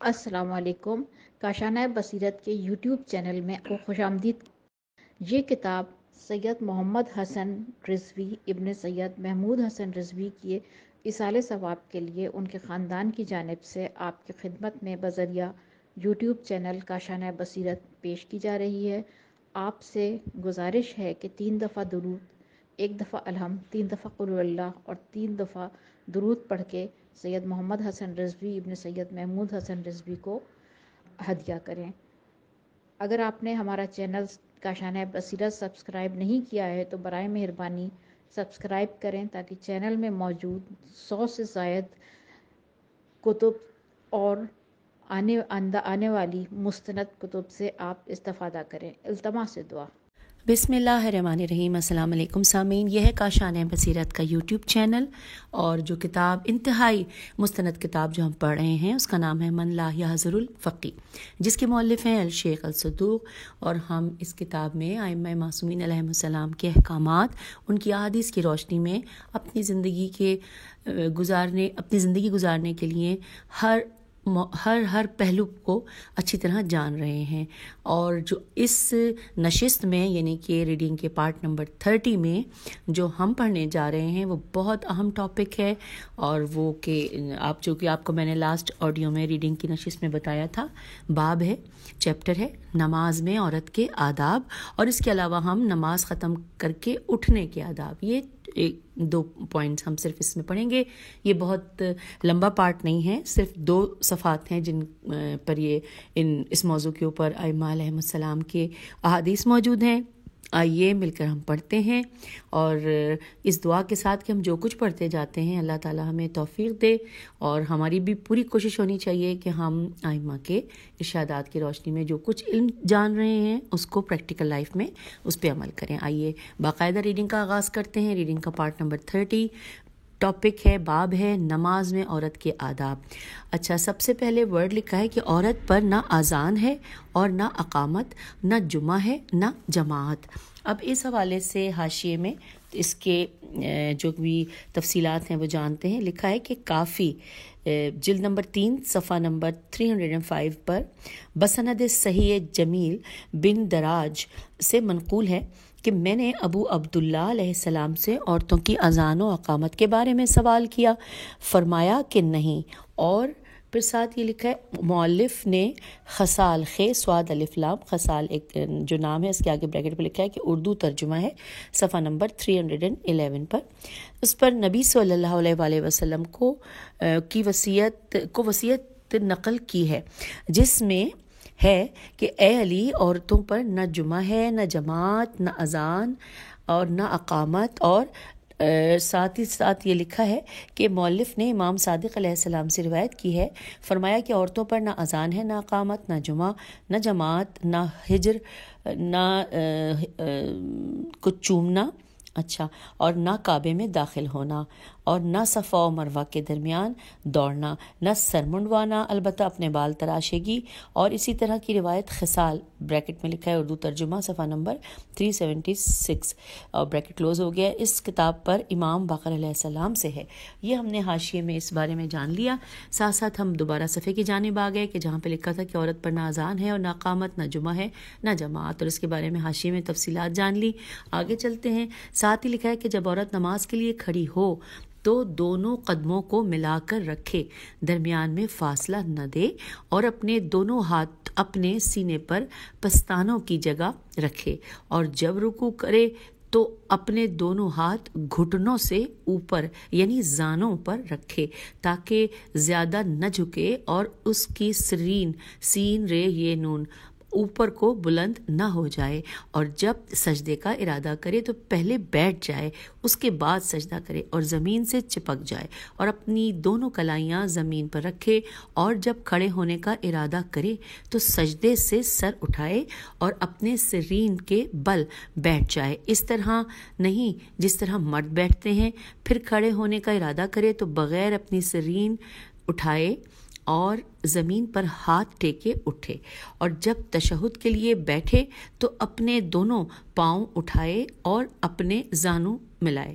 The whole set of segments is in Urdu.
السلام علیکم۔ کاشانہ بصیرت کے یوٹیوب چینل میں آپ کو خوش آمدید۔ یہ کتاب سید محمد حسن رضوی ابن سید محمود حسن رضوی کی ایصال ثواب کے لیے ان کے خاندان کی جانب سے آپ کی خدمت میں بذریعہ یوٹیوب چینل کاشانہ بصیرت پیش کی جا رہی ہے۔ آپ سے گزارش ہے کہ 3 دفعہ درود، 1 دفعہ الحمد، 3 دفعہ قل هو اللہ اور 3 دفعہ درود پڑھ کے سید محمد حسن رضوی ابن سید محمود حسن رضوی کو ہدیہ کریں۔ اگر آپ نے ہمارا چینل کاشانہ بصیرت سبسکرائب نہیں کیا ہے تو برائے مہربانی سبسکرائب کریں تاکہ چینل میں موجود 100 سے زائد کتب اور آنے والی مستند کتب سے آپ استفادہ کریں۔ التماس دعا۔ بسم اللہ الرحمن الرحیم۔ السلام علیکم سامعین، یہ ہے کاشانہ بصیرت کا یوٹیوب چینل، اور جو کتاب انتہائی مستند کتاب جو ہم پڑھ رہے ہیں اس کا نام ہے من لا یحضر الفقی، جس کے مؤلف ہیں الشیخ الصدوق، اور ہم اس کتاب میں ائمہ معصومین علیہم السلام کے احکامات، ان کی احادیث کی روشنی میں اپنی زندگی گزارنے کے لیے ہر پہلو کو اچھی طرح جان رہے ہیں۔ اور جو اس نشست میں یعنی کہ ریڈنگ کے پارٹ نمبر 30 میں جو ہم پڑھنے جا رہے ہیں وہ بہت اہم ٹاپک ہے، اور وہ کہ آپ کو میں نے لاسٹ آڈیو میں ریڈنگ کی نشست میں بتایا تھا، باب ہے، چیپٹر ہے نماز میں عورت کے آداب، اور اس کے علاوہ ہم نماز ختم کر کے اٹھنے کے آداب، یہ 2 پوائنٹس ہم صرف اس میں پڑھیں گے۔ یہ بہت لمبا پارٹ نہیں ہے، صرف 2 صفحات ہیں جن پر اس موضوع کے اوپر ائمہ علیہم السلام کے احادیث موجود ہیں۔ آئیے مل کر ہم پڑھتے ہیں، اور اس دعا کے ساتھ کہ ہم جو کچھ پڑھتے جاتے ہیں اللہ تعالی ہمیں توفیق دے، اور ہماری بھی پوری کوشش ہونی چاہیے کہ ہم ائمہ کے ارشادات کی روشنی میں جو کچھ علم جان رہے ہیں اس کو پریکٹیکل لائف میں اس پہ عمل کریں۔ آئیے باقاعدہ ریڈنگ کا آغاز کرتے ہیں۔ ریڈنگ کا پارٹ نمبر 30، ٹاپک ہے، باب ہے نماز میں عورت کے آداب۔ اچھا، سب سے پہلے ورڈ لکھا ہے کہ عورت پر نہ اذان ہے اور نہ اقامت، نہ جمعہ ہے نہ جماعت۔ اب اس حوالے سے حاشیے میں اس کے جو بھی تفصیلات ہیں وہ جانتے ہیں۔ لکھا ہے کہ کافی جلد نمبر 3 صفحہ نمبر 305 پر بسند صحیح جمیل بن دراج سے منقول ہے کہ میں نے ابو عبداللہ علیہ السلام سے عورتوں کی اذان و اقامت کے بارے میں سوال کیا، فرمایا کہ نہیں، اور پھر ساتھ یہ لکھا ہے مؤلف نے خصال سواد الف لام خصال ایک جو نام ہے اس کے آگے بریکٹ پہ لکھا ہے کہ اردو ترجمہ ہے صفحہ نمبر 311 پر۔ اس پر نبی صلی اللہ علیہ وآلہ وسلم کو وصیت نقل کی ہے، جس میں ہے کہ اے علی، عورتوں پر نہ جمعہ ہے نہ جماعت نہ اذان اور نہ اقامت، اور ساتھ ہی ساتھ یہ لکھا ہے کہ مؤلف نے امام صادق علیہ السلام سے روایت کی ہے، فرمایا کہ عورتوں پر نہ اذان ہے نہ اقامت نہ جمعہ نہ جماعت نہ ہجر نہ کچھ چومنا، اچھا، اور نہ کعبے میں داخل ہونا، اور نہ صفا و مروہ کے درمیان دوڑنا، نہ سر منڈوانا، البتہ اپنے بال تراشے گی، اور اسی طرح کی روایت خصال بریکٹ میں لکھا ہے اردو ترجمہ صفحہ نمبر 376 اور بریکٹ کلوز ہو گیا، اس کتاب پر امام باقر علیہ السلام سے ہے۔ یہ ہم نے حاشیے میں اس بارے میں جان لیا۔ ساتھ ساتھ ہم دوبارہ صفحے کی جانب آ گئے کہ جہاں پہ لکھا تھا کہ عورت پر نہ اذان ہے اور نہ اقامت، نہ جمعہ ہے نہ جماعت، اور اس کے بارے میں حاشیے میں تفصیلات جان لی۔ آگے چلتے ہیں۔ ساتھ ہی لکھا ہے کہ جب عورت نماز کے لیے کھڑی ہو تو دونوں قدموں کو ملا کر رکھے، درمیان میں فاصلہ نہ دے، اور اپنے دونوں ہاتھ اپنے سینے پر پستانوں کی جگہ رکھے، اور جب رکوع کرے تو اپنے دونوں ہاتھ گھٹنوں سے اوپر یعنی زانوں پر رکھے تاکہ زیادہ نہ جھکے، اور اس کی سین رے یہ نون اوپر کو بلند نہ ہو جائے، اور جب سجدے کا ارادہ کرے تو پہلے بیٹھ جائے، اس کے بعد سجدہ کرے اور زمین سے چپک جائے، اور اپنی دونوں کلائیاں زمین پر رکھے، اور جب کھڑے ہونے کا ارادہ کرے تو سجدے سے سر اٹھائے اور اپنے سرین کے بل بیٹھ جائے، اس طرح نہیں جس طرح مرد بیٹھتے ہیں۔ پھر کھڑے ہونے کا ارادہ کرے تو بغیر اپنی سرین اٹھائے اور زمین پر ہاتھ ٹیکے اٹھے، اور جب تشہد کے لیے بیٹھے تو اپنے دونوں پاؤں اٹھائے اور اپنے زانوں ملائے،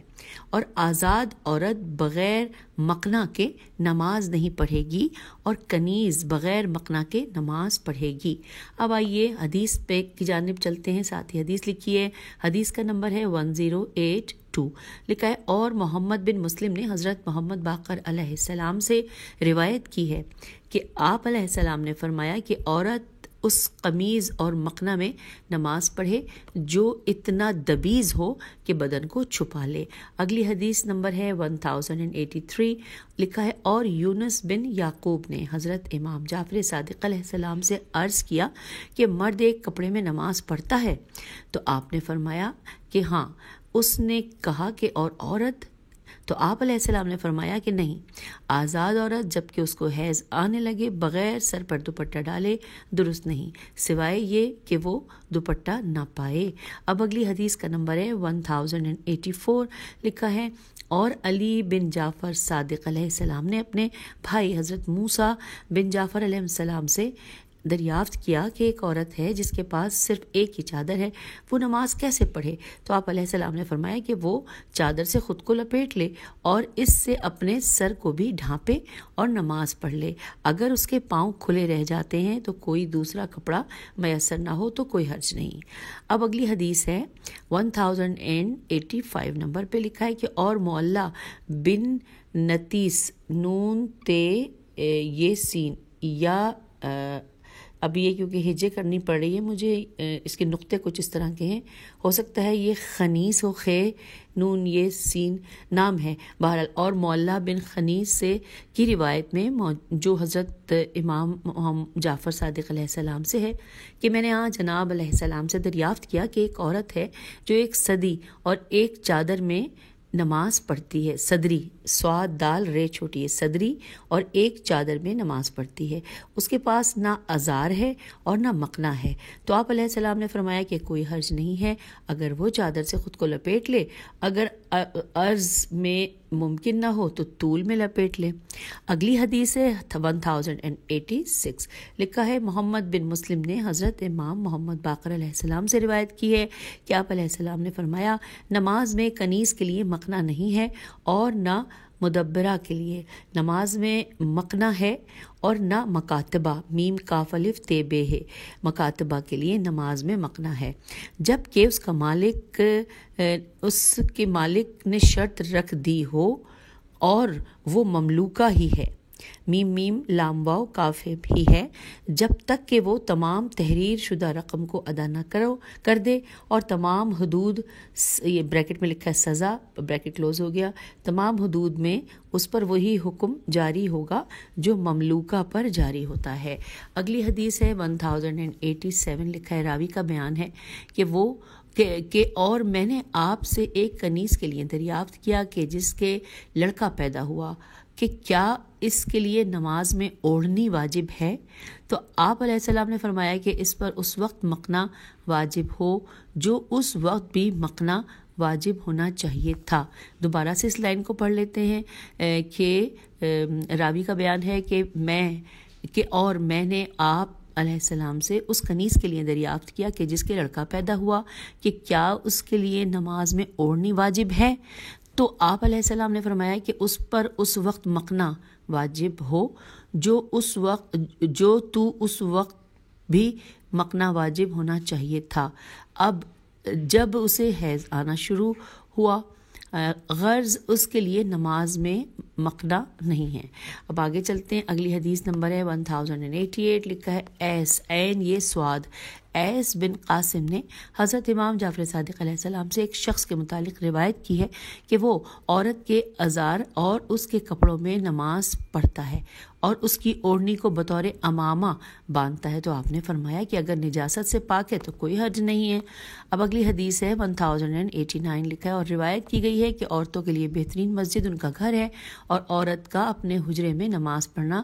اور آزاد عورت بغیر مقنع کے نماز نہیں پڑھے گی اور کنیز بغیر مقنع کے نماز پڑھے گی۔ اب آئیے حدیث پہ کی جانب چلتے ہیں، ساتھ ہی حدیث لکھی ہے۔ حدیث کا نمبر ہے 1082، لکھا ہے اور محمد بن مسلم نے حضرت محمد باقر علیہ السلام سے روایت کی ہے کہ آپ علیہ السلام نے فرمایا کہ عورت اس قمیض اور مقنع میں نماز پڑھے جو اتنا دبیز ہو کہ بدن کو چھپا لے۔ اگلی حدیث نمبر ہے 1083، لکھا ہے اور یونس بن یعقوب نے حضرت امام جعفر صادق علیہ السلام سے عرض کیا کہ مرد ایک کپڑے میں نماز پڑھتا ہے؟ تو آپ نے فرمایا کہ ہاں۔ اس نے کہا کہ اور عورت؟ تو آپ علیہ السلام نے فرمایا کہ نہیں، آزاد عورت جب کہ اس کو حیض آنے لگے بغیر سر پر دوپٹہ ڈالے درست نہیں، سوائے یہ کہ وہ دوپٹہ نہ پائے۔ اب اگلی حدیث کا نمبر ہے 1084، لکھا ہے اور علی بن جعفر صادق علیہ السلام نے اپنے بھائی حضرت موسیٰ بن جعفر علیہ السلام سے دریافت کیا کہ ایک عورت ہے جس کے پاس صرف ایک ہی چادر ہے، وہ نماز کیسے پڑھے؟ تو آپ علیہ السلام نے فرمایا کہ وہ چادر سے خود کو لپیٹ لے اور اس سے اپنے سر کو بھی ڈھانپے اور نماز پڑھ لے۔ اگر اس کے پاؤں کھلے رہ جاتے ہیں تو کوئی دوسرا کپڑا میسر نہ ہو تو کوئی حرج نہیں۔ اب اگلی حدیث ہے 1085 نمبر پہ، لکھا ہے کہ اور معلّہ بن نتیس نون تے یہ سین یا اب یہ کیونکہ ہجے کرنی پڑ رہی ہے مجھے، اس کے نقطے کچھ اس طرح کے ہیں، ہو سکتا ہے یہ خنیس ہو، خے نون یہ سین نام ہے، بہرحال اور معلّہ بن خنیس سے کی روایت میں جو حضرت امام جعفر صادق علیہ السلام سے ہے کہ میں نے جناب علیہ السلام سے دریافت کیا کہ ایک عورت ہے جو ایک صدی اور ایک چادر میں نماز پڑھتی ہے، صدری سواد دال رے چھوٹی ہے، صدری اور ایک چادر میں نماز پڑھتی ہے، اس کے پاس نہ ازار ہے اور نہ مقنع ہے۔ تو آپ علیہ السلام نے فرمایا کہ کوئی حرج نہیں ہے اگر وہ چادر سے خود کو لپیٹ لے، اگر عرض میں ممکن نہ ہو تو طول میں لپیٹ لے۔ اگلی حدیث ہے 1086، لکھا ہے محمد بن مسلم نے حضرت امام محمد باقر علیہ السلام سے روایت کی ہے کہ آپ علیہ السلام نے فرمایا نماز میں کنیز کے لیے مقنع نہیں ہے اور نہ مدبرہ کے لیے، نماز میں مقنع ہے اور نہ مکاتبہ میم کاف الف تے بے ہے، مکاتبہ کے لیے نماز میں مقنع ہے، جب کہ اس کے مالک نے شرط رکھ دی ہو اور وہ مملوکہ ہی ہے، میم لام واو کاف بھی ہے، جب تک کہ وہ تمام تحریر شدہ رقم کو ادا نہ کر دے اور تمام حدود، یہ بریکٹ میں لکھا ہے سزا، بریکٹ کلوز ہو گیا، تمام حدود میں اس پر وہی حکم جاری ہوگا جو مملوکہ پر جاری ہوتا ہے۔ اگلی حدیث ہے 1087، لکھا ہے راوی کا بیان ہے کہ وہ کہ اور میں نے آپ سے ایک کنیز کے لیے دریافت کیا کہ جس کے لڑکا پیدا ہوا کہ کیا اس کے لیے نماز میں اوڑھنی واجب ہے؟ تو آپ علیہ السلام نے فرمایا کہ اس پر اس وقت مقنع واجب ہو جو اس وقت بھی مقنع واجب ہونا چاہیے تھا۔ دوبارہ سے اس لائن کو پڑھ لیتے ہیں کہ راوی کا بیان ہے کہ اور میں نے آپ علیہ السلام سے اس کنیز کے لیے دریافت کیا کہ جس کے لڑکا پیدا ہوا کہ کیا اس کے لیے نماز میں اوڑھنی واجب ہے؟ تو آپ علیہ السلام نے فرمایا کہ اس پر اس وقت مقنع واجب ہو جو اس وقت بھی مقنع واجب ہونا چاہیے تھا۔ اب جب اسے حیض آنا شروع ہوا غرض اس کے لیے نماز میں مقنع نہیں ہے۔ اب آگے چلتے ہیں، اگلی حدیث نمبر ہے 1088، لکھا ہے ایس عین یہ سواد ایس بن قاسم نے حضرت امام جعفر صادق علیہ السلام سے ایک شخص کے متعلق روایت کی ہے کہ وہ عورت کے ازار اور اس کے کپڑوں میں نماز پڑھتا ہے اور اس کی اوڑھنی کو بطور امامہ باندھتا ہے، تو آپ نے فرمایا کہ اگر نجاست سے پاک ہے تو کوئی حرج نہیں ہے۔ اب اگلی حدیث ہے 1089، لکھا ہے اور روایت کی گئی ہے کہ عورتوں کے لیے بہترین مسجد ان کا گھر ہے اور عورت کا اپنے حجرے میں نماز پڑھنا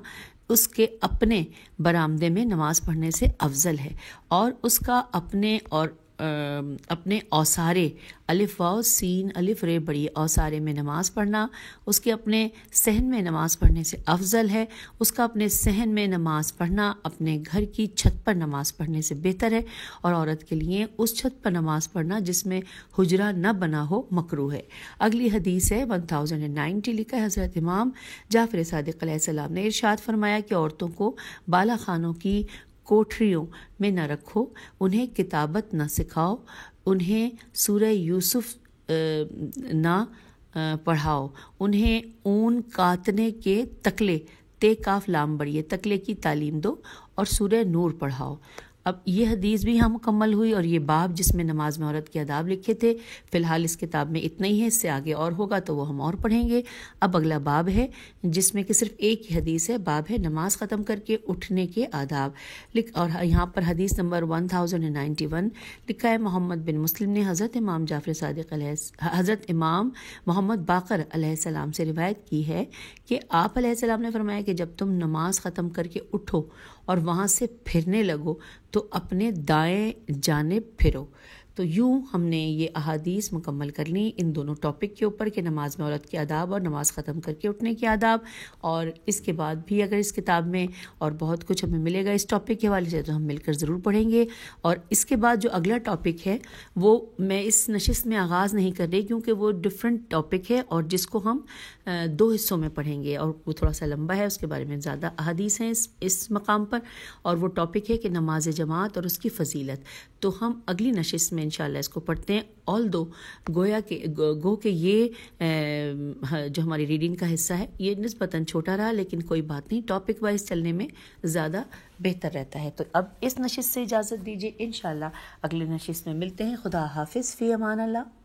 اس کے اپنے برآمدے میں نماز پڑھنے سے افضل ہے، اور اس کا اپنے اور اپنے اوسارے الف واو سین الف رے بڑی اوسارے میں نماز پڑھنا اس کے اپنے صحن میں نماز پڑھنے سے افضل ہے. اس کا اپنے صحن میں نماز پڑھنا اپنے گھر کی چھت پر نماز پڑھنے سے بہتر ہے, اور عورت کے لیے اس چھت پر نماز پڑھنا جس میں حجرہ نہ بنا ہو مکروہ ہے. اگلی حدیث ہے 1090, لکھا ہے حضرت امام جعفر صادق علیہ السلام نے ارشاد فرمایا کہ عورتوں کو بالا خانوں کی کوٹھریوں میں نہ رکھو, انہیں کتابت نہ سکھاؤ, انہیں سورہ یوسف نہ پڑھاؤ, انہیں اون کاتنے کے تکلے تے کاف لام بڑھیے تکلے کی تعلیم دو, اور سورہ نور پڑھاؤ. اب یہ حدیث بھی یہاں مکمل ہوئی, اور یہ باب جس میں نماز میں عورت کے آداب لکھے تھے فی الحال اس کتاب میں اتنا ہی ہے, اس سے آگے اور ہوگا تو وہ ہم اور پڑھیں گے. اب اگلا باب ہے جس میں کہ صرف ایک ہی حدیث ہے, باب ہے نماز ختم کر کے اٹھنے کے آداب. اور یہاں پر حدیث نمبر 1091 لکھا ہے محمد بن مسلم نے حضرت امام جعفر صادق حضرت امام محمد باقر علیہ السلام سے روایت کی ہے کہ آپ علیہ السلام نے فرمایا کہ جب تم نماز ختم کر کے اٹھو اور وہاں سے پھرنے لگو تو اپنے دائیں جانب پھرو. تو یوں ہم نے یہ احادیث مکمل کر لیں ان دونوں ٹاپک کے اوپر کہ نماز میں عورت کے آداب اور نماز ختم کر کے اٹھنے کے آداب. اور اس کے بعد بھی اگر اس کتاب میں اور بہت کچھ ہمیں ملے گا اس ٹاپک کے حوالے سے تو ہم مل کر ضرور پڑھیں گے. اور اس کے بعد جو اگلا ٹاپک ہے وہ میں اس نشست میں آغاز نہیں کر رہی کیونکہ وہ ڈفرینٹ ٹاپک ہے اور جس کو ہم 2 حصوں میں پڑھیں گے, اور وہ تھوڑا سا لمبا ہے, اس کے بارے میں زیادہ احادیث ہیں اس مقام پر, اور وہ ٹاپک ہے کہ نماز جماعت اور اس کی فضیلت. تو ہم اگلی نشست میں انشاءاللہ اس کو پڑھتے ہیں. آلدو گو کہ یہ جو ہماری ریڈنگ کا حصہ ہے یہ نسبتاً چھوٹا رہا, لیکن کوئی بات نہیں, ٹاپک وائز چلنے میں زیادہ بہتر رہتا ہے. تو اب اس نشست سے اجازت دیجیے, انشاءاللہ اگلی نشست میں ملتے ہیں. خدا حافظ, فی امان اللہ.